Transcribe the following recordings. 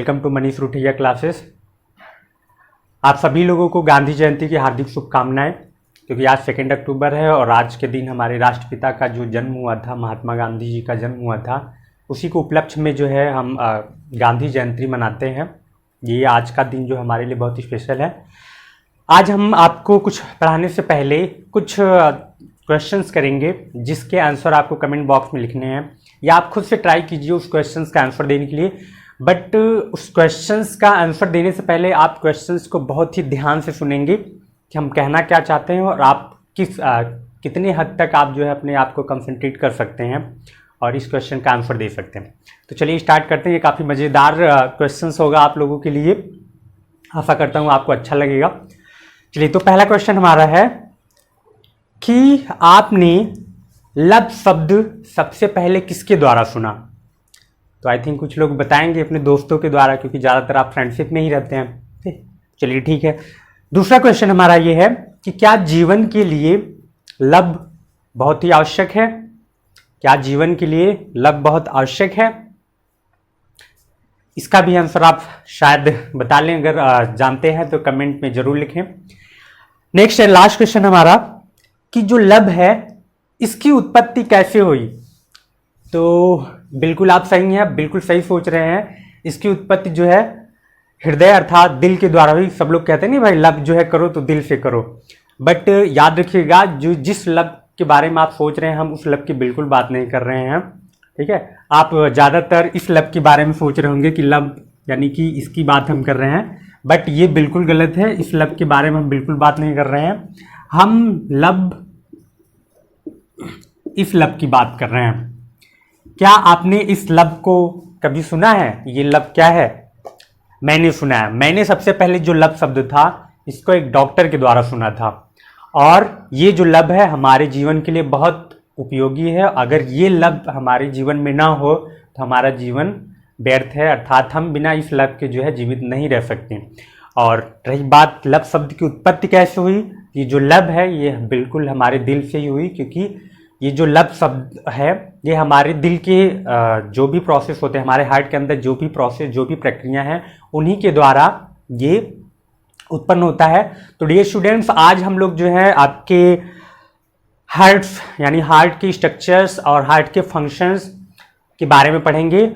Welcome to Manish Ruthaiya classes. आप सभी लोगों को गांधी जयंती की हार्दिक शुभकामनाएं, क्योंकि आज 2 अक्टूबर है और आज के दिन हमारे राष्ट्रपिता का जो जन्म हुआ था, महात्मा गांधी जी का जन्म हुआ था, उसी को उपलक्ष्य में जो है हम गांधी जयंती मनाते हैं। ये आज का दिन जो हमारे लिए बहुत ही स्पेशल है। आज हम आपको कुछ पढ़ाने से पहले कुछ क्वेश्चंस करेंगे, जिसके आंसर आपको कमेंट बॉक्स में लिखने हैं, या आप खुद से ट्राई कीजिए उस क्वेश्चंस का आंसर देने के लिए। बट उस क्वेश्चंस का आंसर देने से पहले आप क्वेश्चंस को बहुत ही ध्यान से सुनेंगे कि हम कहना क्या चाहते हैं और आप कितने हद तक आप जो है अपने आप को कंसंट्रेट कर सकते हैं और इस क्वेश्चन का आंसर दे सकते हैं। तो चलिए स्टार्ट करते हैं। ये काफ़ी मज़ेदार क्वेश्चंस होगा आप लोगों के लिए, आशा करता हूँ आपको अच्छा लगेगा। चलिए, तो पहला क्वेश्चन हमारा है कि आपने लब शब्द सबसे पहले किसके द्वारा सुना? तो आई थिंक कुछ लोग बताएंगे अपने दोस्तों के द्वारा, क्योंकि ज़्यादातर आप फ्रेंडशिप में ही रहते हैं। चलिए ठीक है। दूसरा क्वेश्चन हमारा ये है कि क्या जीवन के लिए लब बहुत ही आवश्यक है? क्या जीवन के लिए लब बहुत आवश्यक है? इसका भी आंसर आप शायद बता लें, अगर जानते हैं तो कमेंट में जरूर लिखें। नेक्स्ट एंड लास्ट क्वेश्चन हमारा कि जो लब है इसकी उत्पत्ति कैसे हुई? तो बिल्कुल आप सही हैं, बिल्कुल सही सोच रहे हैं। इसकी उत्पत्ति जो है हृदय अर्थात दिल के द्वारा हुई। सब लोग कहते हैं नहीं भाई, लब जो है करो तो दिल से करो। बट याद रखिएगा, जो जिस लब के बारे में आप सोच रहे हैं, हम उस लब की बिल्कुल बात नहीं कर रहे हैं। ठीक है, आप ज़्यादातर इस लब के बारे में सोच रहे होंगे कि लब यानी कि इसकी बात हम कर रहे हैं, बट ये बिल्कुल गलत है। इस लब के बारे में हम बिल्कुल बात नहीं कर रहे हैं। हम लब इस लब की बात कर रहे हैं। क्या आपने इस लब को कभी सुना है? ये लब क्या है? मैंने सुना है। मैंने सबसे पहले जो लब शब्द था इसको एक डॉक्टर के द्वारा सुना था, और ये जो लब है हमारे जीवन के लिए बहुत उपयोगी है। अगर ये लब हमारे जीवन में ना हो तो हमारा जीवन व्यर्थ है, अर्थात हम बिना इस लब के जो है जीवित नहीं रह सकते। और रही बात लब शब्द की उत्पत्ति कैसे हुई, ये जो लब है ये बिल्कुल हमारे दिल से ही हुई, क्योंकि ये जो लब शब्द है ये हमारे दिल के जो भी प्रोसेस होते हैं, हमारे हार्ट के अंदर जो भी प्रोसेस, जो भी प्रक्रिया है, उन्हीं के द्वारा ये उत्पन्न होता है। तो डियर स्टूडेंट्स, आज हम लोग जो है आपके हार्ट्स यानी हार्ट के स्ट्रक्चर्स और हार्ट के फंक्शंस के बारे में पढ़ेंगे।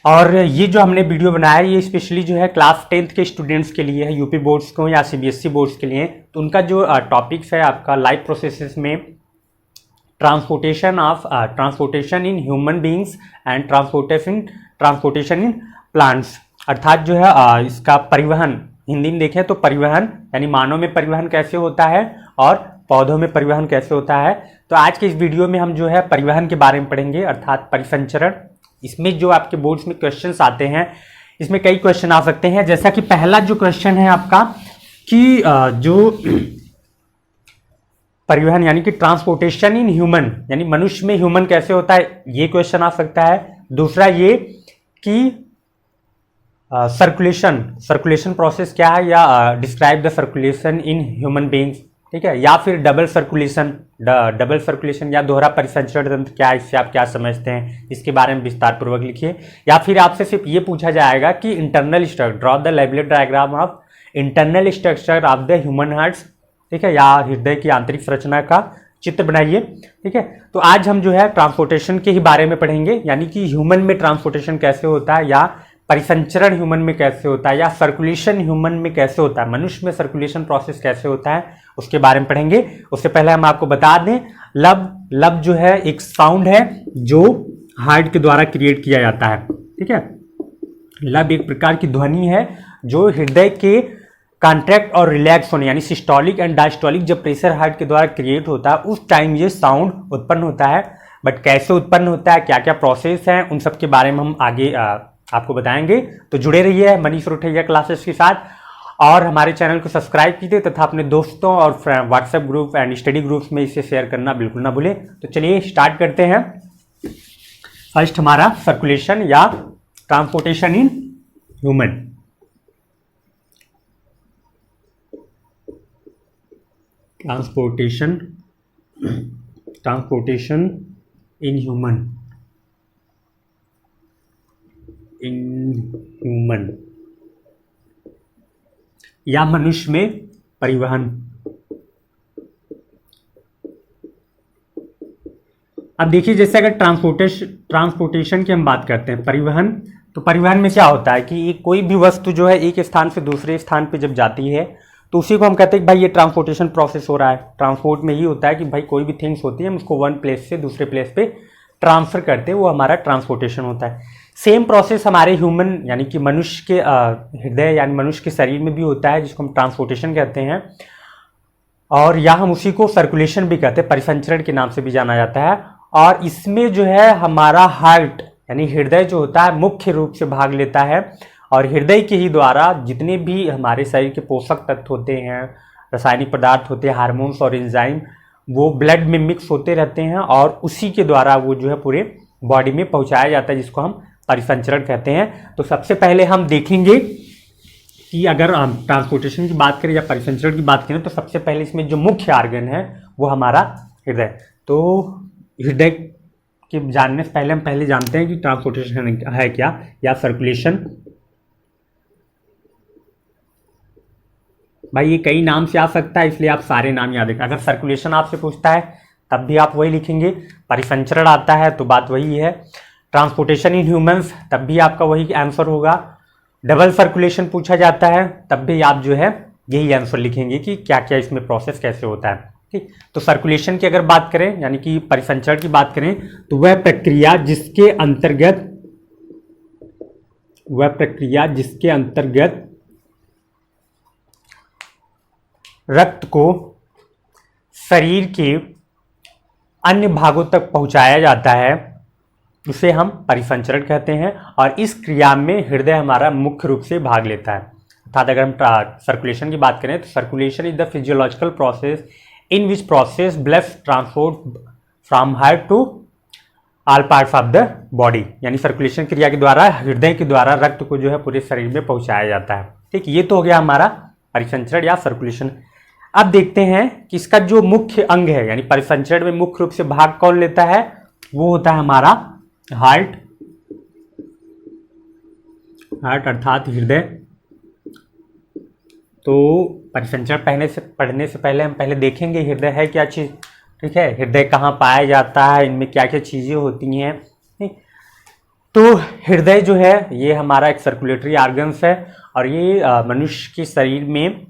और ये जो हमने वीडियो बनाया है ये स्पेशली जो है क्लास 10th के स्टूडेंट्स के लिए है, यूपी बोर्ड्स को या सीबीएसई बोर्ड्स के लिए। तो उनका जो टॉपिक्स है आपका लाइफ प्रोसेसेस में transportation in human beings and transportation in plants, अर्थात जो है इसका परिवहन, हिंदी में देखें तो परिवहन यानी मानव में परिवहन कैसे होता है और पौधों में परिवहन कैसे होता है। तो आज के इस वीडियो में हम जो है परिवहन के बारे में पढ़ेंगे, अर्थात परिसंचरण। इसमें जो आपके बोर्ड्स में क्वेश्चंस आते हैं, इसमें कई क्वेश्चन आ सकते हैं। जैसा कि पहला जो क्वेश्चन है आपका कि जो परिवहन यानी कि ट्रांसपोर्टेशन इन ह्यूमन यानी मनुष्य में ह्यूमन कैसे होता है, ये क्वेश्चन आ सकता है। दूसरा ये कि सर्कुलेशन प्रोसेस क्या है, या describe the circulation in human beings. ठीक है, या फिर डबल सर्कुलेशन या दोहरा परिसंचरण तंत्र क्या है, इससे आप क्या समझते हैं, इसके बारे में विस्तार पूर्वक लिखिए। या फिर आपसे सिर्फ ये पूछा जाएगा कि internal structure, draw the labelled diagram of internal structure of the human hearts. ठीक है, या हृदय की आंतरिक संरचना का चित्र बनाइए। ठीक है, तो आज हम जो है ट्रांसपोर्टेशन के ही बारे में पढ़ेंगे, यानी कि ह्यूमन में ट्रांसपोर्टेशन कैसे होता है, या परिसंचरण ह्यूमन में कैसे होता है, या सर्कुलेशन ह्यूमन में कैसे होता है, मनुष्य में सर्कुलेशन प्रोसेस कैसे होता है, उसके बारे में पढ़ेंगे। उससे पहले हम आपको बता दें, लब जो है एक साउंड है जो हार्ट के द्वारा क्रिएट किया जाता है। ठीक है, लब एक प्रकार की ध्वनि है जो हृदय के कॉन्ट्रैक्ट और रिलैक्स होने यानी सिस्टोलिक एंड डायस्टोलिक जब प्रेशर हार्ट के द्वारा क्रिएट होता है, उस टाइम ये साउंड उत्पन्न होता है। बट कैसे उत्पन्न होता है, क्या क्या प्रोसेस हैं, उन सब के बारे में हम आगे आपको बताएंगे। तो जुड़े रहिए मनीष रूठैया क्लासेस के साथ, और हमारे चैनल को सब्सक्राइब कीजिए तथा अपने दोस्तों और WhatsApp group and study groups में इसे शेयर करना बिल्कुल ना भूलें। तो चलिए स्टार्ट करते हैं। फर्स्ट हमारा सर्कुलेशन या transportation in human. Transportation in human. In human या मनुष्य में परिवहन। अब देखिए, जैसे अगर ट्रांसपोर्टेशन की हम बात करते हैं, परिवहन, तो परिवहन में क्या होता है कि कोई भी वस्तु जो है एक स्थान से दूसरे स्थान पे जब जाती है तो उसी को हम कहते हैं कि भाई ये ट्रांसपोर्टेशन प्रोसेस हो रहा है। ट्रांसपोर्ट में ये होता है कि भाई कोई भी थिंग्स होती है हम उसको वन प्लेस से दूसरे प्लेस पे ट्रांसफर करते हैं, वो हमारा ट्रांसपोर्टेशन होता है। सेम प्रोसेस हमारे ह्यूमन यानी कि मनुष्य के हृदय यानी मनुष्य के शरीर में भी होता है, जिसको हम ट्रांसपोर्टेशन कहते हैं, और या हम उसी को सर्कुलेशन भी कहते हैं, परिसंचरण के नाम से भी जाना जाता है। और इसमें जो है हमारा हार्ट यानी हृदय जो होता है मुख्य रूप से भाग लेता है, और हृदय के ही द्वारा जितने भी हमारे शरीर के पोषक तत्व होते हैं, रासायनिक पदार्थ होते हैं, हार्मोन्स और एंजाइम, वो ब्लड में मिक्स होते रहते हैं और उसी के द्वारा वो जो है पूरे बॉडी में पहुंचाया जाता है, जिसको हम परिसंचरण कहते हैं। तो सबसे पहले हम देखेंगे कि अगर हम ट्रांसपोर्टेशन की बात करें या परिसंचरण की बात करें तो सबसे पहले इसमें जो मुख्य ऑर्गन है वो हमारा हृदय। तो हृदय के जानने से पहले हम पहले जानते हैं कि ट्रांसपोर्टेशन है क्या या सर्कुलेशन। भाई ये कई नाम से आ सकता है, इसलिए आप सारे नाम याद रखें। अगर सर्कुलेशन आपसे पूछता है तब भी आप वही लिखेंगे, परिसंचरण आता है तो बात वही है, ट्रांसपोर्टेशन इन ह्यूमंस तब भी आपका वही आंसर होगा, डबल सर्कुलेशन पूछा जाता है तब भी आप जो है यही आंसर लिखेंगे कि क्या क्या इसमें प्रोसेस कैसे होता है। ठीक, तो सर्कुलेशन की अगर बात करें यानी कि परिसंचरण की बात करें तो वह प्रक्रिया जिसके अंतर्गत रक्त को शरीर के अन्य भागों तक पहुंचाया जाता है उसे हम परिसंचरण कहते हैं, और इस क्रिया में हृदय हमारा मुख्य रूप से भाग लेता है। अर्थात अगर हम सर्कुलेशन की बात करें तो circulation is the physiological process in which process blood transport from heart to all parts of the body, यानी सर्कुलेशन क्रिया के द्वारा हृदय के द्वारा रक्त को जो है पूरे शरीर में पहुंचाया जाता है। ठीक, ये तो हो गया हमारा परिसंचरण या सर्कुलेशन। अब देखते हैं कि इसका जो मुख्य अंग है यानी परिसंचरण में मुख्य रूप से भाग कौन लेता है, वो होता है हमारा हार्ट अर्थात हृदय। तो परिसंचरण पढ़ने से पहले हम पहले देखेंगे हृदय है क्या चीज़। ठीक है, हृदय कहाँ पाया जाता है, इनमें क्या क्या चीज़ें होती हैं। तो हृदय जो है ये हमारा एक सर्कुलेटरी ऑर्गन्स है, और ये मनुष्य के शरीर में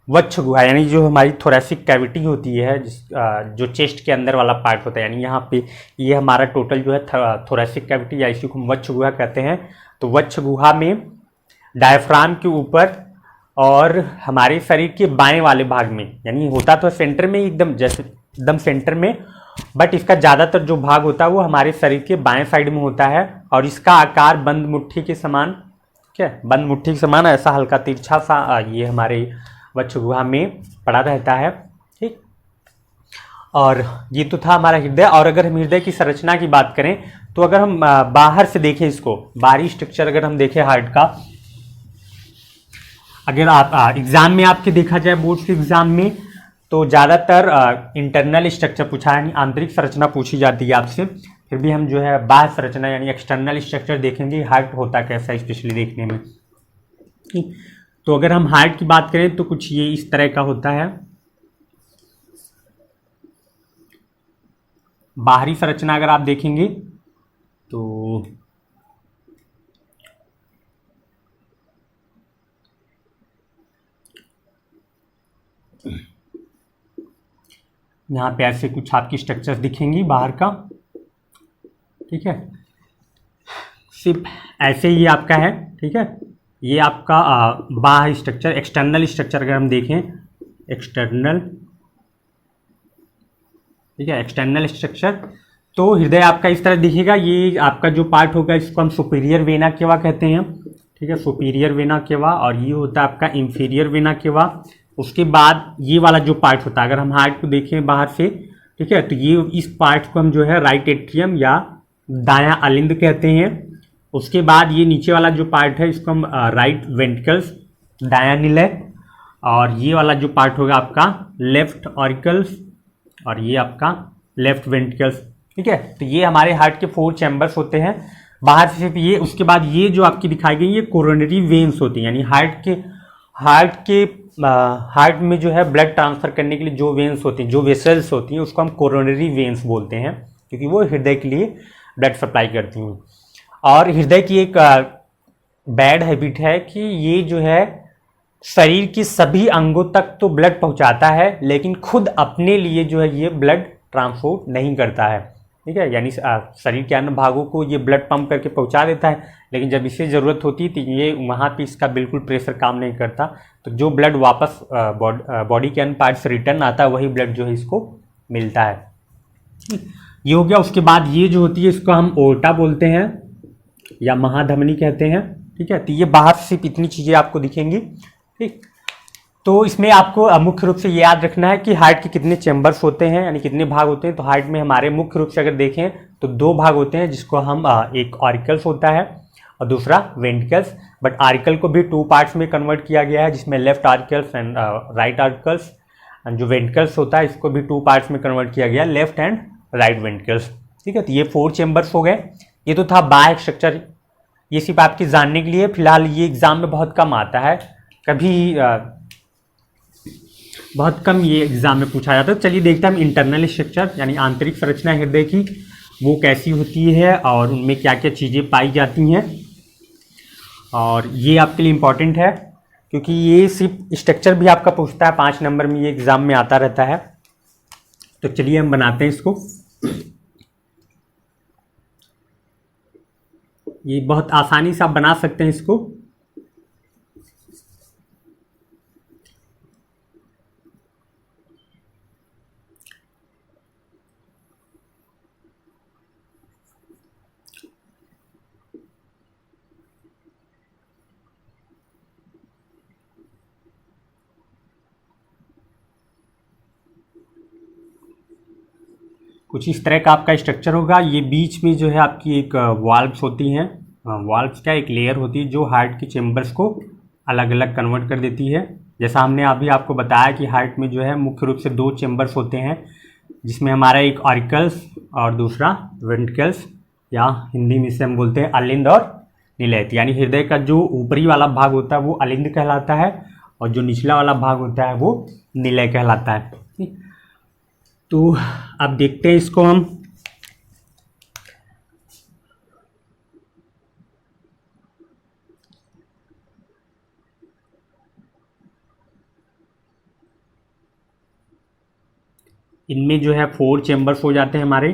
वक्ष गुहा यानी जो हमारी थोरेसिक कैविटी होती है, जो चेस्ट के अंदर वाला पार्ट होता है, यानी यहाँ पे ये हमारा टोटल जो है थोरेसिक कैविटी या इसी को हम वक्ष गुहा कहते हैं। तो वक्ष गुहा में डायफ्राम के ऊपर और हमारे शरीर के बाएं वाले भाग में, यानी होता तो सेंटर में एकदम सेंटर में, बट इसका ज़्यादातर जो भाग होता है वो हमारे शरीर के बाएं साइड में होता है, और इसका आकार बंद मुट्ठी के समान, क्या बंद मुट्ठी के समान ऐसा हल्का तिरछा सा ये हमारे वक्ष गुहा में पड़ा रहता है। ठीक, और ये तो था हमारा हृदय। और अगर हम हृदय की संरचना की बात करें तो अगर हम बाहर से देखें इसको, बाहरी स्ट्रक्चर अगर हम देखें हार्ट का, अगर आप एग्जाम में आपके देखा जाए बोर्ड के एग्जाम में तो ज़्यादातर इंटरनल स्ट्रक्चर पूछा है, आंतरिक संरचना पूछी जाती है आपसे। फिर भी हम जो है बाह्य संरचना यानी एक्सटर्नल स्ट्रक्चर देखेंगे, हार्ट होता कैसा स्पेशली देखने में। तो अगर हम हार्ट की बात करें तो कुछ ये इस तरह का होता है। बाहरी संरचना अगर आप देखेंगे तो यहाँ पे ऐसे कुछ आपकी स्ट्रक्चर्स दिखेंगी बाहर का। ठीक है, सिर्फ ऐसे ही आपका है। ठीक है, ये आपका बाह्य स्ट्रक्चर। एक्सटर्नल स्ट्रक्चर अगर हम देखें, एक्सटर्नल, ठीक है, एक्सटर्नल स्ट्रक्चर, तो हृदय आपका इस तरह दिखेगा। ये आपका जो पार्ट होगा इसको हम सुपीरियर वेना केवा कहते हैं। ठीक है, सुपीरियर वेना केवा, और ये होता है आपका इंफीरियर वेना केवा। उसके बाद ये वाला जो पार्ट होता है, अगर हम हार्ट को देखें बाहर से, ठीक है, तो ये इस पार्ट को हम जो है राइट एट्रियम या दायां अलिंद कहते हैं। उसके बाद ये नीचे वाला जो पार्ट है इसको हम राइट वेंट्रिकल्स, दायां निलय, और ये वाला जो पार्ट होगा आपका लेफ्ट ऑरिकल्स, और ये आपका लेफ्ट वेंट्रिकल्स। ठीक है, तो ये हमारे हार्ट के 4 चैम्बर्स होते हैं। बाहर से सिर्फ ये, उसके बाद ये जो आपकी दिखाई गई ये कोरोनरी वेन्स होती हैं, यानी हार्ट में जो है ब्लड ट्रांसफर करने के लिए जो वेन्स होती हैं, जो वेसल्स होती हैं, उसको हम कोरोनरी वेन्स बोलते हैं, क्योंकि वो हृदय के लिए ब्लड सप्लाई करती हैं। और हृदय की एक बैड हैबिट है कि ये जो है शरीर के सभी अंगों तक तो ब्लड पहुंचाता है, लेकिन खुद अपने लिए जो है ये ब्लड ट्रांसपोर्ट नहीं करता है। ठीक है, यानी शरीर के अन्य भागों को ये ब्लड पंप करके पहुंचा देता है, लेकिन जब इसे ज़रूरत होती है तो ये वहाँ पे इसका बिल्कुल प्रेशर काम नहीं करता। तो जो ब्लड वापस बॉडी के अन्य पार्ट से रिटर्न आता है, वही ब्लड जो है इसको मिलता है। ये हो गया। उसके बाद ये जो होती है इसको हम ओर्टा बोलते हैं या महाधमनी कहते हैं। ठीक है, तो ये बाहर से सिर्फ इतनी चीज़ें आपको दिखेंगी। ठीक, तो इसमें आपको मुख्य रूप से ये याद रखना है कि हार्ट के कितने चैम्बर्स होते हैं, यानी कितने भाग होते हैं। तो हार्ट में हमारे मुख्य रूप से अगर देखें तो 2 भाग होते हैं, जिसको हम एक ऑरिकल्स होता है और दूसरा वेंट्रिकल्स। बट ऑरिकल को भी 2 पार्ट्स में कन्वर्ट किया गया है, जिसमें left auricles and right auricles. And जो वेंट्रिकल्स होता है इसको भी 2 पार्ट्स में कन्वर्ट किया गया है, लेफ्ट एंड राइट वेंट्रिकल्स। ठीक है, तो ये 4 चैम्बर्स हो गए। ये तो था बाह्य स्ट्रक्चर, ये सिर्फ आपके जानने के लिए। फिलहाल ये एग्जाम में बहुत कम आता है, कभी बहुत कम ये एग्जाम में पूछा जाता है। चलिए देखते हैं हम इंटरनल स्ट्रक्चर, यानी आंतरिक संरचना हृदय की वो कैसी होती है और उनमें क्या क्या चीज़ें पाई जाती हैं। और ये आपके लिए इम्पॉर्टेंट है, क्योंकि ये सिर्फ स्ट्रक्चर भी आपका पूछता है, 5 नंबर में ये एग्जाम में आता रहता है। तो चलिए हम बनाते हैं इसको। ये बहुत आसानी से आप बना सकते हैं इसको। कुछ इस तरह का आपका स्ट्रक्चर होगा। ये बीच में जो है आपकी एक वाल्व्स होती हैं, वाल्व्स का एक लेयर होती है जो हार्ट के चेम्बर्स को अलग अलग कन्वर्ट कर देती है। जैसा हमने अभी आपको बताया कि हार्ट में जो है मुख्य रूप से 2 चेम्बर्स होते हैं, जिसमें हमारा एक ऑरिकल्स और दूसरा वेंट्रिकल्स, या हिंदी में इसे हम बोलते हैं अलिंद और निलयत। यानी हृदय का जो ऊपरी वाला भाग होता है वो अलिंद कहलाता है, और जो निचला वाला भाग होता है वो निलय कहलाता है। तो अब देखते हैं इसको हम। इनमें जो है 4 चेम्बर्स हो जाते हैं हमारे।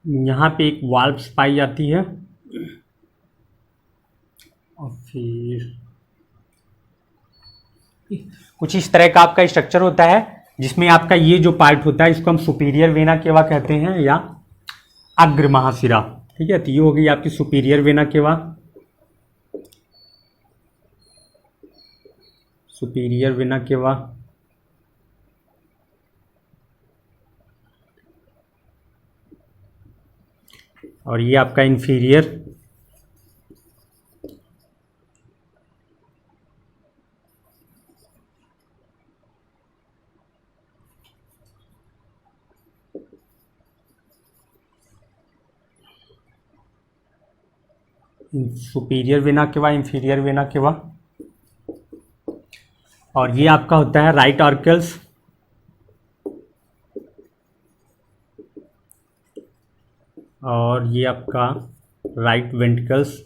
यहाँ पे एक वाल्व्स पाई जाती है, और फिर कुछ इस तरह का आपका स्ट्रक्चर होता है, जिसमें आपका ये जो पार्ट होता है इसको हम सुपीरियर वेना केवा कहते हैं या अग्र महाशिरा। ठीक है, तो ये हो गई आपकी superior vena cava, superior vena cava. और ये आपका inferior, superior vena cava, inferior vena cava. और ये आपका होता है राइट ऑर्कल्स, और ये आपका राइट वेंट्रिकल्स,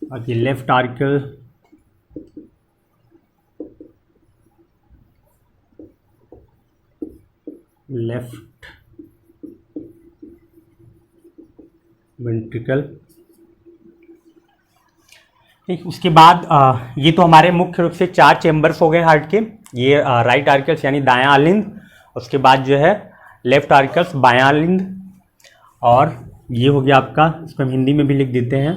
और ये लेफ्ट ऑर्कल, लेफ्ट वेंट्रिकल। ठीक, उसके बाद ये तो हमारे मुख्य रूप से 4 चेम्बर्स हो गए हार्ट के। ये राइट आर्कल्स यानी दायां अलिंद, उसके बाद जो है लेफ्ट आर्कल्स बायां अलिंद, और ये हो गया आपका, इसको हम हिंदी में भी लिख देते हैं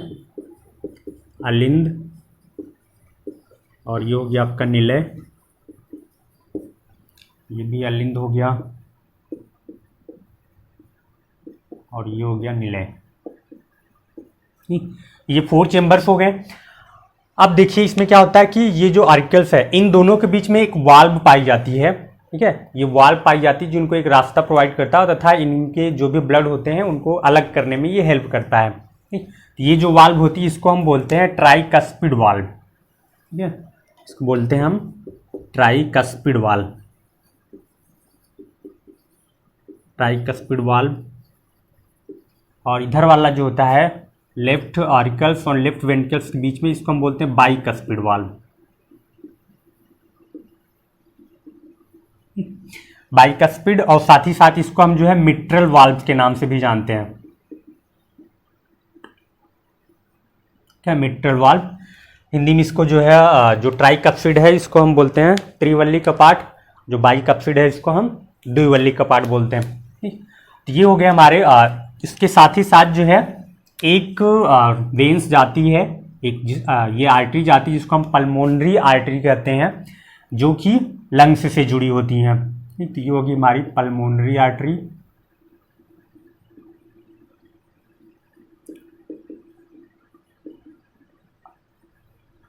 अलिंद, और ये हो गया आपका निलय, ये भी अलिंद हो गया, और ये हो गया निलय। ये 4 चेम्बर्स हो गए। अब देखिए इसमें क्या होता है कि ये जो आर्कल्स है इन दोनों के बीच में एक वाल्व पाई जाती है। ठीक है, ये वाल्व पाई जाती है जिनको एक रास्ता प्रोवाइड करता है तथा इनके जो भी ब्लड होते हैं उनको अलग करने में ये हेल्प करता है। ठीक, ये जो वाल्व होती है इसको हम बोलते हैं ट्राइकस्पिड वाल्व। ठीक है, इसको बोलते हैं हम ट्राइकस्पिड वाल्व, ट्राइकस्पिड वाल्व। और इधर वाला जो होता है लेफ्ट आर्कल्स और लेफ्ट वेंट्रिकल्स के बीच में, इसको हम बोलते हैं बाइकस्पिड वाल्व। बाइकस्पिड, और साथ ही साथ इसको हम जो है मिट्रल वाल्व के नाम से भी जानते हैं। क्या मिट्रल वाल्व, हिंदी में इसको जो है जो ट्राइकस्पिड है इसको हम बोलते हैं त्रिवल्ली कपाट, जो बाइकस्पिड है इसको हम द्विवल्ली कपाट बोलते हैं। तो ये हो गया हमारे। इसके साथ ही साथ जो है एक वेन्स जाती है, एक ये आर्टरी जाती है जिसको हम पल्मोनरी आर्टरी कहते हैं, जो कि लंग्स से जुड़ी होती हैं। तो ये होगी हमारी पल्मोनरी आर्टरी।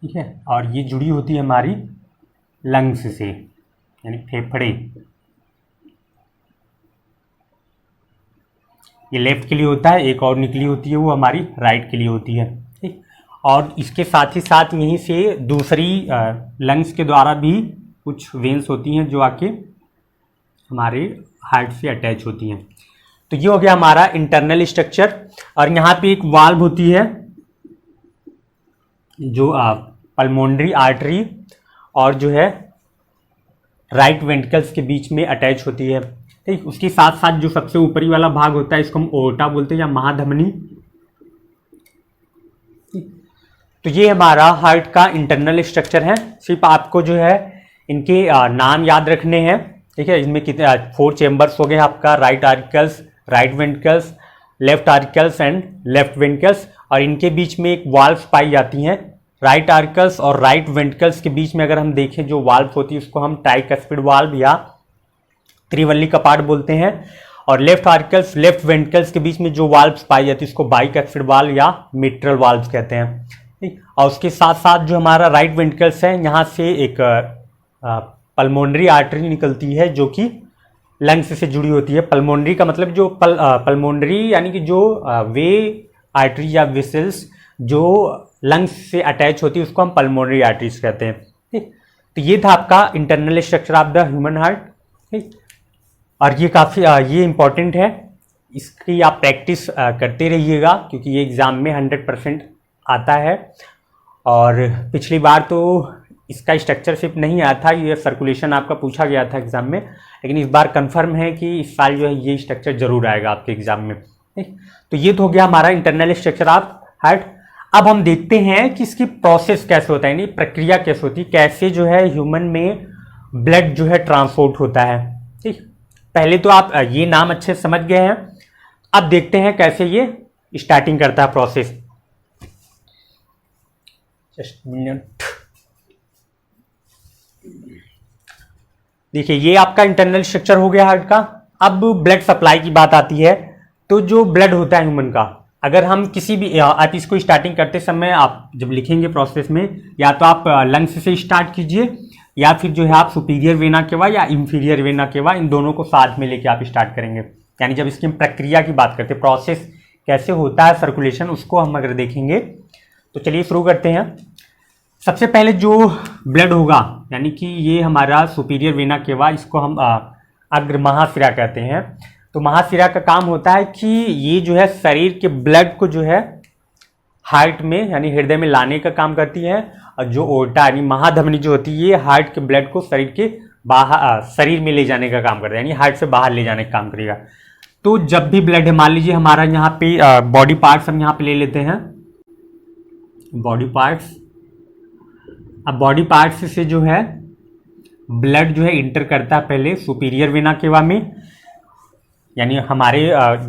ठीक है, और ये जुड़ी होती है हमारी लंग्स से यानी फेफड़े। ये लेफ्ट के लिए होता है, एक और निकली होती है वो हमारी राइट के लिए होती है। ठीक, और इसके साथ ही साथ यहीं से दूसरी लंग्स के द्वारा भी कुछ वेन्स होती हैं जो आके हमारे हार्ट से अटैच होती हैं। तो ये हो गया हमारा इंटरनल स्ट्रक्चर। और यहाँ पे एक वाल्व होती है जो पल्मोनरी आर्टरी और जो है राइट वेंट्रिकल्स के बीच में अटैच होती है। ठीक, उसके साथ साथ जो सबसे ऊपरी वाला भाग होता है इसको हम ओर्टा बोलते हैं या महाधमनी। तो ये हमारा हार्ट का इंटरनल स्ट्रक्चर है। सिर्फ आपको जो है इनके नाम याद रखने हैं। ठीक है, इनमें कितने 4 चेम्बर्स हो गए आपका, right articles, right ventricles, left articles and left ventricles, और इनके बीच में एक वाल्व पाई जाती हैं। राइट आर्टिकल्स और राइट वेंट्रिकल्स के बीच में अगर हम देखें जो वाल्व होती है उसको हम ट्राइकस्पिड वाल्व या त्रिवल्ली कपाट बोलते हैं, और लेफ्ट आर्टिकल्स लेफ्ट वेंट्रिकल्स के बीच में जो वाल्व पाई जाती है उसको बाइकस्पिड वाल्व या मिट्रल वाल्व कहते हैं। ठीक, और उसके साथ साथ जो हमारा राइट वेंट्रिकल्स है यहाँ से एक पल्मोनरी आर्टरी निकलती है जो कि लंग्स से जुड़ी होती है। पल्मोनरी का मतलब जो पल्मोनरी यानी कि जो वे आर्टरी या वेसल्स जो लंग्स से अटैच होती है उसको हम पल्मोनरी आर्टरीज कहते हैं। ठीक, तो ये था आपका internal structure of the human heart. ठीक, और ये काफ़ी ये इम्पॉर्टेंट है, इसकी आप प्रैक्टिस करते रहिएगा क्योंकि ये एग्ज़ाम में 100% आता है। और पिछली बार तो इसका स्ट्रक्चर सिर्फ नहीं आया था, ये सर्कुलेशन आपका पूछा गया था एग्ज़ाम में, लेकिन इस बार कंफर्म है कि इस साल जो है ये स्ट्रक्चर जरूर आएगा आपके एग्ज़ाम में। ठीक, तो ये तो हो गया हमारा इंटरनल स्ट्रक्चर ऑफ हार्ट। अब हम देखते हैं कि इसकी प्रोसेस कैसे होता है, यानी प्रक्रिया कैसे होती है, कैसे जो है ह्यूमन में ब्लड जो है ट्रांसपोर्ट होता है। ठीक, पहले तो आप ये नाम अच्छे समझ गए हैं, अब देखते हैं कैसे ये स्टार्टिंग करता है प्रोसेस। Just minute. देखिए ये आपका इंटरनल स्ट्रक्चर हो गया हार्ट का। अब ब्लड सप्लाई की बात आती है, तो जो ब्लड होता है ह्यूमन का, अगर हम किसी भी आप इसको स्टार्टिंग करते समय आप जब लिखेंगे प्रोसेस में, या तो आप लंग्स से स्टार्ट कीजिए या फिर जो है आप सुपीरियर वेना केवा या इंफीरियर वेना केवा, इन दोनों को साथ में लेके आप स्टार्ट करेंगे। यानी जब इसकी प्रक्रिया की बात करते हैं, प्रोसेस कैसे होता है सर्कुलेशन, उसको हम अगर देखेंगे तो चलिए शुरू करते हैं। सबसे पहले जो ब्लड होगा, यानी कि ये हमारा सुपीरियर वेना केवा, इसको हम अग्र महाशिरा कहते हैं। तो महाशिरा का काम होता है कि ये जो है शरीर के ब्लड को जो है हार्ट में यानी हृदय में लाने का काम करती है, और जो ओर्टा यानी महाधमनी जो होती है ये हार्ट के ब्लड को शरीर के बाहर शरीर में ले जाने का काम करता है, यानी हार्ट से बाहर ले जाने का काम करेगा। तो जब भी ब्लड है, मान लीजिए हमारा यहाँ पे बॉडी पार्ट्स हम यहाँ पे ले लेते हैं, बॉडी पार्ट्स, अब बॉडी पार्ट्स से जो है ब्लड जो है इंटर करता है पहले सुपीरियर वेना केवा में, यानी हमारे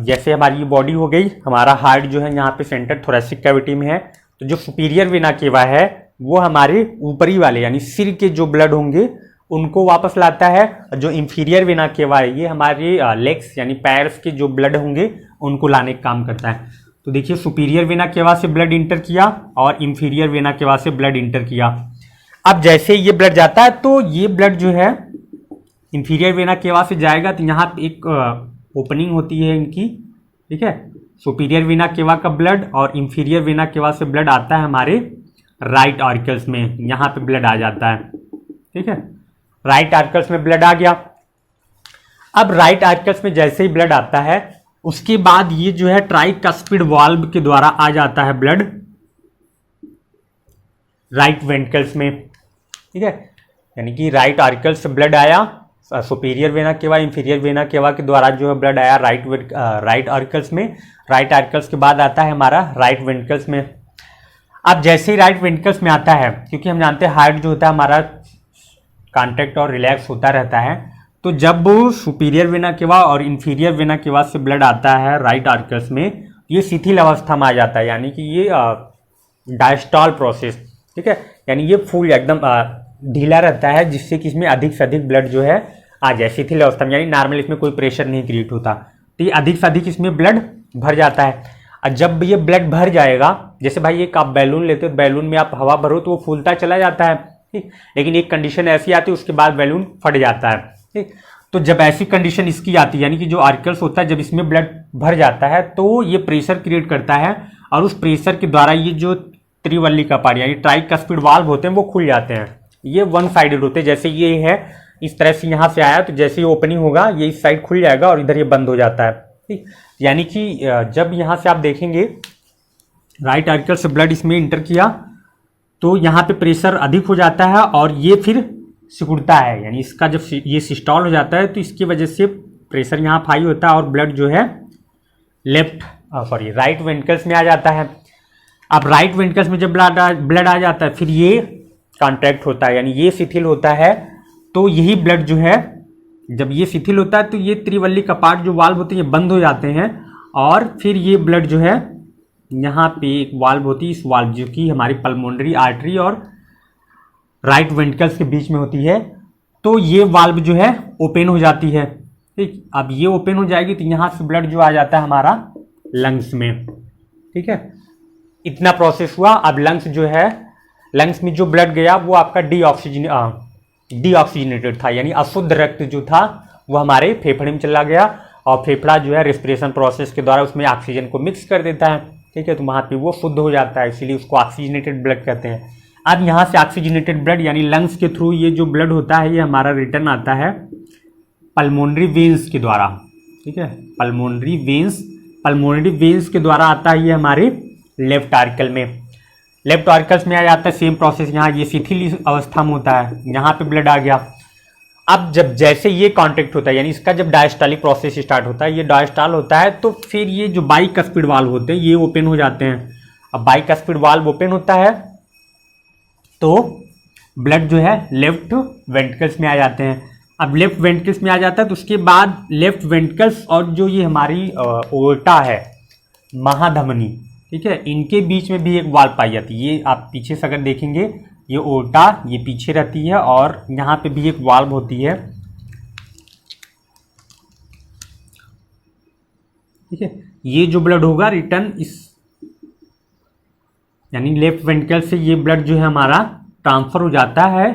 जैसे हमारी ये बॉडी हो गई, हमारा हार्ट जो है यहाँ पे सेंटर थोरेसिक कैविटी में है, तो जो सुपीरियर वेना केवा है वो हमारे ऊपरी वाले यानी सिर के जो ब्लड होंगे उनको वापस लाता है। जो इंफीरियर वेना केवा है ये हमारे लेग्स यानी पैर्स के जो ब्लड होंगे उनको लाने का काम करता है। तो देखिए सुपीरियर वेना केवा से ब्लड इंटर किया और इंफीरियर वेना केवा से ब्लड इंटर किया। अब जैसे ये ब्लड जाता है तो ये ब्लड जो है इंफीरियर वेना केवा से जाएगा तो यहाँ एक ओपनिंग होती है इनकी, ठीक है। सुपीरियर वेना केवा का ब्लड और इंफीरियर वेना केवा से ब्लड आता है हमारे राइट ऑरिकल्स में, यहाँ पे ब्लड आ जाता है, ठीक है। राइट ऑरिकल्स में ब्लड आ गया। अब राइट ऑरिकल्स में जैसे ही ब्लड आता है उसके बाद ये जो है ट्राइकस्पिड वाल्व के द्वारा आ जाता है ब्लड राइट वेंट्रिकल्स में, ठीक है। यानी कि राइट ऑरिकल्स से ब्लड आया, superior vena cava inferior vena cava के द्वारा जो है ब्लड आया राइट ऑरिकल्स में। राइट ऑरिकल्स के बाद आता है हमारा राइट वेंट्रिकल्स में। अब जैसे ही राइट वेंट्रिकल्स में आता है, क्योंकि हम जानते हैं हार्ट जो होता है हमारा कॉन्ट्रैक्ट और रिलैक्स होता रहता है, तो जब सुपीरियर वेना केवा और इंफीरियर वेना केवा से ब्लड आता है राइट ऑरिकल्स में, ये शिथिल अवस्था में आ जाता है, यानी कि ये डायस्टॉल प्रोसेस, ठीक है। यानी ये फुल एकदम ढीला रहता है जिससे कि इसमें अधिक से अधिक ब्लड जो है आ जाए शिथिल अवस्था में, यानी नॉर्मल इसमें कोई प्रेशर नहीं क्रिएट होता, तो ये अधिक से अधिक इसमें ब्लड भर जाता है। और जब ये ब्लड भर जाएगा, जैसे भाई एक आप बैलून लेते हो, बैलून में आप हवा भरो तो वो फूलता चला जाता है, ठीक। लेकिन एक कंडीशन ऐसी आती है उसके बाद बैलून फट जाता है, ठीक। तो जब ऐसी कंडीशन इसकी आती है, यानी कि जो ऑरिकल्स होता है जब इसमें ब्लड भर जाता है तो ये प्रेशर क्रिएट करता है और उस प्रेशर के द्वारा ये जो त्रिवल्ली कपाट यानी ट्राइकस्पिड वाल्व होते हैं वो खुल जाते हैं। ये वन साइडेड होते हैं, जैसे ये है इस तरह से यहाँ से आया तो जैसे ही ओपनिंग होगा ये इस साइड खुल जाएगा और इधर ये बंद हो जाता है, ठीक। यानी कि जब यहाँ से आप देखेंगे राइट ऑरिकल से ब्लड इसमें इंटर किया तो यहाँ पे प्रेशर अधिक हो जाता है और ये फिर सिकुड़ता है, यानी इसका जब ये सिस्टॉल हो जाता है तो इसकी वजह से प्रेशर यहाँ हाई होता है और ब्लड जो है राइट वेंट्रिकल्स में आ जाता है। अब राइट वेंट्रिकल्स में जब ब्लड आ जाता है फिर ये कॉन्ट्रैक्ट होता है, यानी ये शिथिल होता है, तो यही ब्लड जो है जब ये शिथिल होता है तो ये त्रिवल्ली कपाट जो वाल्व होते हैं ये बंद हो जाते हैं और फिर ये ब्लड जो है यहाँ पे एक वाल्व होती है, इस वाल्व जो कि हमारी पल्मोनरी आर्टरी और राइट वेंट्रिकल्स के बीच में होती है, तो ये वाल्व जो है ओपन हो जाती है, ठीक। अब ये ओपन हो जाएगी तो यहाँ से ब्लड जो आ जाता है हमारा लंग्स में, ठीक है। इतना प्रोसेस हुआ। अब लंग्स जो है, लंग्स में जो ब्लड गया वो आपका डीऑक्सीजनेटेड था, यानी अशुद्ध रक्त जो था वो हमारे फेफड़े में चला गया और फेफड़ा जो है रेस्पिरेशन प्रोसेस के द्वारा उसमें ऑक्सीजन को मिक्स कर देता है, ठीक है। तो वहाँ पे वो शुद्ध हो जाता है, इसीलिए उसको ऑक्सीजनेटेड ब्लड कहते हैं। अब यहाँ से ऑक्सीजनेटेड ब्लड यानी लंग्स के थ्रू ये जो ब्लड होता है ये हमारा रिटर्न आता है पल्मोनरी वेन्स के द्वारा, ठीक है। पल्मोनरी वेन्स के द्वारा आता है ये हमारे लेफ्ट ऑरिकल में। लेफ्ट ऑरिकल्स में आ जाता है सेम प्रोसेस, यहाँ ये शिथिल अवस्था में होता है, यहाँ पे ब्लड आ गया। अब जब जैसे ये कॉन्ट्रैक्ट होता है यानी इसका जब डायस्टॉलिक प्रोसेस स्टार्ट होता है, ये डायस्टॉल होता है तो फिर ये जो बाइकस्पिड वाल्व होते हैं ये ओपन हो जाते हैं। अब बाइकस्पिड वाल्व ओपन होता है तो ब्लड जो है लेफ्ट वेंट्रिकल्स में आ जाते हैं। अब लेफ्ट वेंट्रिकल्स में आ जाता है तो उसके बाद लेफ्ट वेंट्रिकल्स और जो ये हमारी ओर्टा है, महाधमनी, ठीक है, इनके बीच में भी एक वाल्व पाई जाती है। ये आप पीछे से अगर देखेंगे ये ओर्टा ये पीछे रहती है और यहाँ पे भी एक वाल्व होती है, ठीक है। ये जो ब्लड होगा रिटर्न इस यानी लेफ्ट वेंट्रिकल से ये ब्लड जो है हमारा ट्रांसफर हो जाता है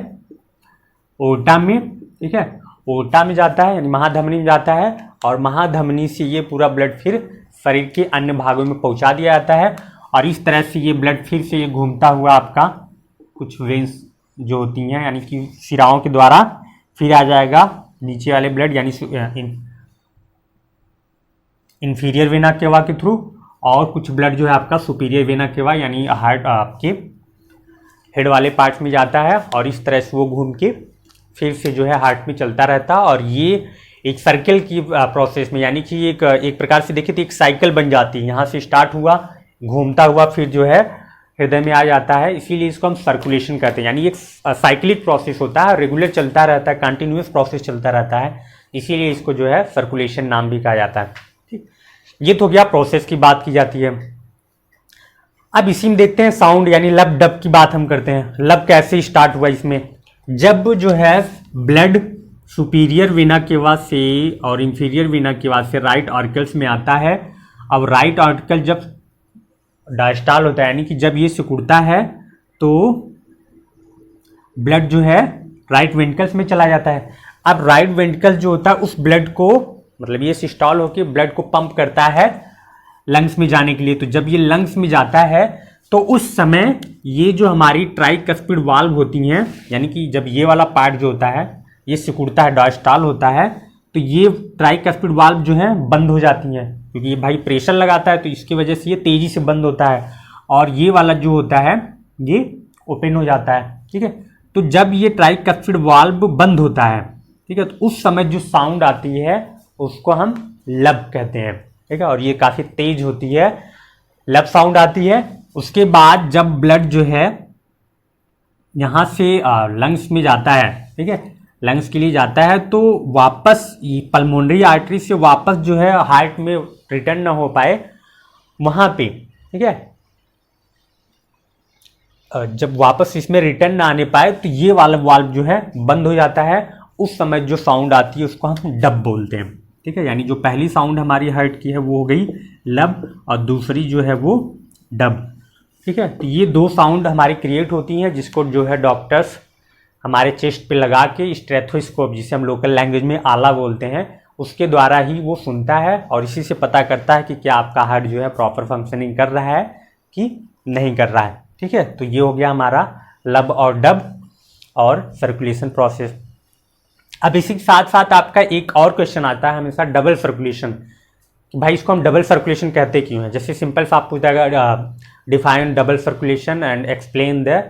ओर्टा में, ठीक है। ओर्टा में जाता है यानी महाधमनी में जाता है और महाधमनी से ये पूरा ब्लड फिर शरीर के अन्य भागों में पहुंचा दिया जाता है और इस तरह से ये ब्लड फिर से ये घूमता हुआ आपका कुछ वेन्स जो होती हैं यानी कि शिराओं के द्वारा फिर आ जाएगा नीचे वाले ब्लड यानी इंफीरियर वेना केवा के थ्रू और कुछ ब्लड जो है आपका सुपीरियर वेना केवा यानी हार्ट आपके हेड वाले पार्ट्स में जाता है और इस तरह से वो घूम के फिर से जो है हार्ट में चलता रहता है। और ये एक सर्कल की प्रोसेस में यानी कि एक प्रकार से देखिए तो एक साइकिल बन जाती है, यहाँ से स्टार्ट हुआ घूमता हुआ फिर जो है हृदय में आ जाता है, इसीलिए इसको हम सर्कुलेशन कहते हैं। यानी एक साइक्लिक प्रोसेस होता है, रेगुलर चलता रहता है, कंटिन्यूस प्रोसेस चलता रहता है, इसीलिए इसको जो है सर्कुलेशन नाम भी कहा जाता है। ठीक, ये तो गया प्रोसेस की बात की जाती है। अब इसी में देखते हैं साउंड यानी लब डब की बात हम करते हैं। लब कैसे स्टार्ट हुआ इसमें, जब जो है ब्लड सुपीरियर वेना केवा से और इंफीरियर वेना केवा से राइट ऑर्कल्स में आता है। अब राइट ऑर्कल जब डायस्टाल होता है यानी कि जब ये सिकुड़ता है तो ब्लड जो है राइट वेंट्रिकल्स में चला जाता है। अब राइट वेंट्रिकल जो होता है उस ब्लड को, मतलब ये सिस्टॉल होकर ब्लड को पंप करता है लंग्स में जाने के लिए। तो जब ये लंग्स में जाता है तो उस समय ये जो हमारी ट्राइकस्पिड वाल्व होती हैं, यानी कि जब ये वाला पार्ट जो होता है ये सिकुड़ता है, डायस्टाल होता है, तो ये ट्राइकस्पिड वाल्व जो है बंद हो जाती हैं, क्योंकि ये भाई प्रेशर लगाता है तो इसकी वजह से ये तेजी से बंद होता है, और ये वाला जो होता है ये ओपन हो जाता है। ठीक है, तो जब ये ट्राइकस्पिड वाल्व बंद होता है, ठीक है, तो उस समय जो साउंड आती है उसको हम लब कहते हैं। ठीक है, और ये काफ़ी तेज होती है, लब साउंड आती है। उसके बाद जब ब्लड जो है यहाँ से लंग्स में जाता है, ठीक है, लंग्स के लिए जाता है, तो वापस पल्मोनरी आर्टरी से वापस जो है हार्ट में रिटर्न ना हो पाए वहाँ पे, ठीक है, जब वापस इसमें रिटर्न ना आने पाए तो ये वाला वाल्व जो है बंद हो जाता है। उस समय जो साउंड आती है उसको हम डब बोलते हैं। ठीक है, यानी जो पहली साउंड हमारी हार्ट की है वो हो गई लब और दूसरी जो है वो डब। ठीक है, तो ये दो साउंड हमारी क्रिएट होती हैं जिसको जो है डॉक्टर्स हमारे चेस्ट पे लगा के स्टेथोस्कोप, जिसे हम लोकल लैंग्वेज में आला बोलते हैं, उसके द्वारा ही वो सुनता है और इसी से पता करता है कि क्या आपका हार्ट जो है प्रॉपर फंक्शनिंग कर रहा है कि नहीं कर रहा है। ठीक है, तो ये हो गया हमारा लब और डब और सर्कुलेशन प्रोसेस। अब इसी के साथ साथ आपका एक और क्वेश्चन आता है हमेशा, डबल सर्कुलेशन, कि भाई इसको हम डबल सर्कुलेशन कहते क्यों हैं। जैसे सिंपल सा आप पूछेगा define double circulation and explain the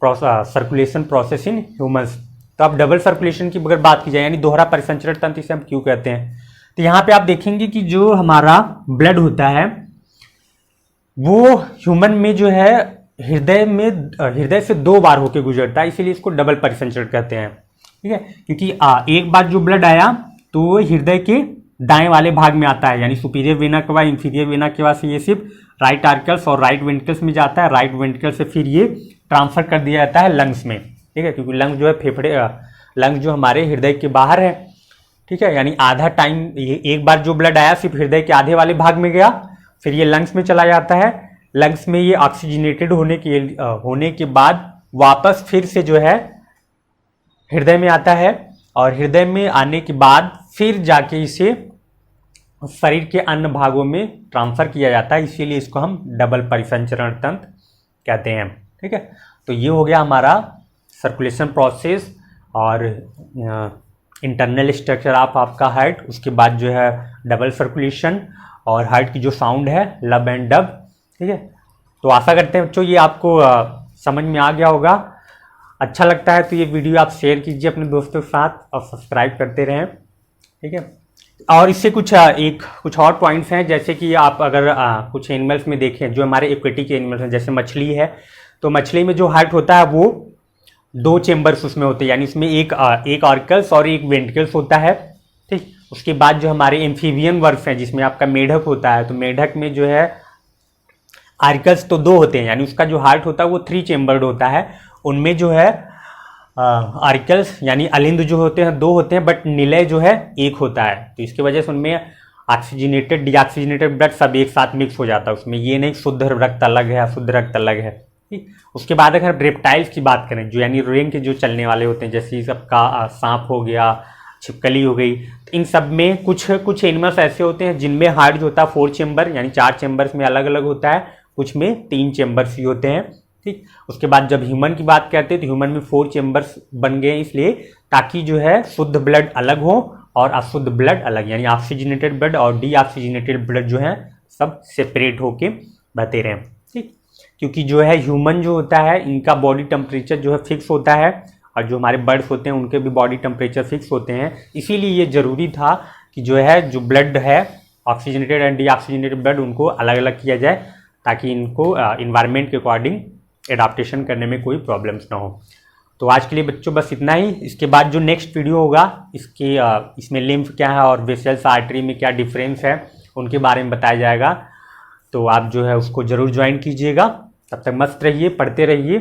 circulation process in humans. तो अब डबल सर्कुलेशन की अगर बात की जाए यानी दोहरा परिसंचरण तंत्र इसे हम क्यों कहते हैं, तो यहाँ पे आप देखेंगे कि जो हमारा ब्लड होता है वो ह्यूमन में जो है हृदय से 2 बार होके गुजरता है, इसीलिए इसको डबल परिसंचरण कहते हैं। ठीक है, क्योंकि एक बार जो ब्लड आया तो वो हृदय के दाएं वाले भाग में आता है, यानी सुपीरियर वेना के बाद इंफीरियर वेना के बाद से ये सिर्फ राइट आर्कल्स और राइट वेंट्रिकल्स में जाता है। राइट वेंट्रिकल से फिर ये ट्रांसफर कर दिया जाता है लंग्स में। ठीक है, क्योंकि लंग्स जो है फेफड़े, लंग्स जो हमारे हृदय के बाहर है। ठीक है, यानी आधा टाइम एक बार जो ब्लड आया सिर्फ हृदय के आधे वाले भाग में गया, फिर ये लंग्स में चला जाता है। लंग्स में ये ऑक्सीजनेटेड होने के बाद वापस फिर से जो है हृदय में आता है, और हृदय में आने के बाद फिर जाके इसे शरीर के अन्य भागों में ट्रांसफर किया जाता है, इसीलिए इसको हम डबल परिसंचरण तंत्र कहते हैं। ठीक है, तो ये हो गया हमारा सर्कुलेशन प्रोसेस और इंटरनल स्ट्रक्चर ऑफ आपका हार्ट। उसके बाद जो है डबल सर्कुलेशन और हार्ट की जो साउंड है लब एंड डब। ठीक है, तो आशा करते हैं बच्चों ये आपको समझ में आ गया होगा। अच्छा लगता है तो ये वीडियो आप शेयर कीजिए अपने दोस्तों के साथ और सब्सक्राइब करते रहें। ठीक है, और इससे कुछ और पॉइंट्स हैं, जैसे कि आप अगर कुछ एनिमल्स में देखें जो हमारे एक्वेटिक एनिमल्स हैं, जैसे मछली है, तो मछली में जो हार्ट होता है वो 2 चेम्बर्स उसमें होते हैं, यानी उसमें एक ऑर्कल्स और एक वेंट्रिकल्स होता है। ठीक, उसके बाद जो हमारे एम्फीबियन वर्ग्स हैं जिसमें आपका मेढक होता है, तो मेढक में जो है आर्कल्स तो 2 होते हैं, यानी उसका जो हार्ट होता है वो 3 चेम्बर्ड होता है। उनमें जो है आर्कल्स यानी अलिंद जो होते हैं 2 होते हैं, बट निलय जो है 1 होता है। तो इसकी वजह से उनमें ऑक्सीजनेटेड डीऑक्सीजनेटेड ब्लड सब एक साथ मिक्स हो जाता है उसमें, ये नहीं शुद्ध रक्त अलग है अशुद्ध रक्त अलग है। ठीक, उसके बाद अगर रेप्टाइल्स की बात करें जो यानी रेंग के जो चलने वाले होते हैं, जैसे सबका सांप हो गया, छिपकली हो गई, तो इन सब में कुछ एनिमल्स ऐसे होते हैं जिनमें हार्ट जो होता है 4 चेम्बर यानी 4 चेम्बर्स में अलग अलग होता है, कुछ में 3 चेम्बर्स ही होते हैं। ठीक, उसके बाद जब ह्यूमन की बात करते हैं तो ह्यूमन में 4 चेम्बर्स बन गए इसलिए ताकि जो है शुद्ध ब्लड अलग हो और अशुद्ध ब्लड अलग, यानी ऑक्सीजनेटेड ब्लड और डीऑक्सीजनेटेड ब्लड जो है सब सेपरेट होके बहते रहें। ठीक, क्योंकि जो है ह्यूमन जो होता है इनका बॉडी टेम्परेचर जो है फिक्स होता है, और जो हमारे बर्ड्स होते हैं उनके भी बॉडी टेम्परेचर फिक्स होते हैं, इसीलिए ये ज़रूरी था कि जो है जो ब्लड है ऑक्सीजनेटेड एंड डीऑक्सीजनेटेड ब्लड उनको अलग अलग किया जाए, ताकि इनको इन्वायरमेंट के अकॉर्डिंग एडाप्टेशन करने में कोई प्रॉब्लम्स ना हो। तो आज के लिए बच्चों बस इतना ही। इसके बाद जो नेक्स्ट वीडियो होगा इसमें लिम्फ क्या है और वेसल्स आर्टरी में क्या डिफरेंस है उनके बारे में बताया जाएगा। तो आप जो है उसको ज़रूर ज्वाइन कीजिएगा। तब तक मस्त रहिए, पढ़ते रहिए।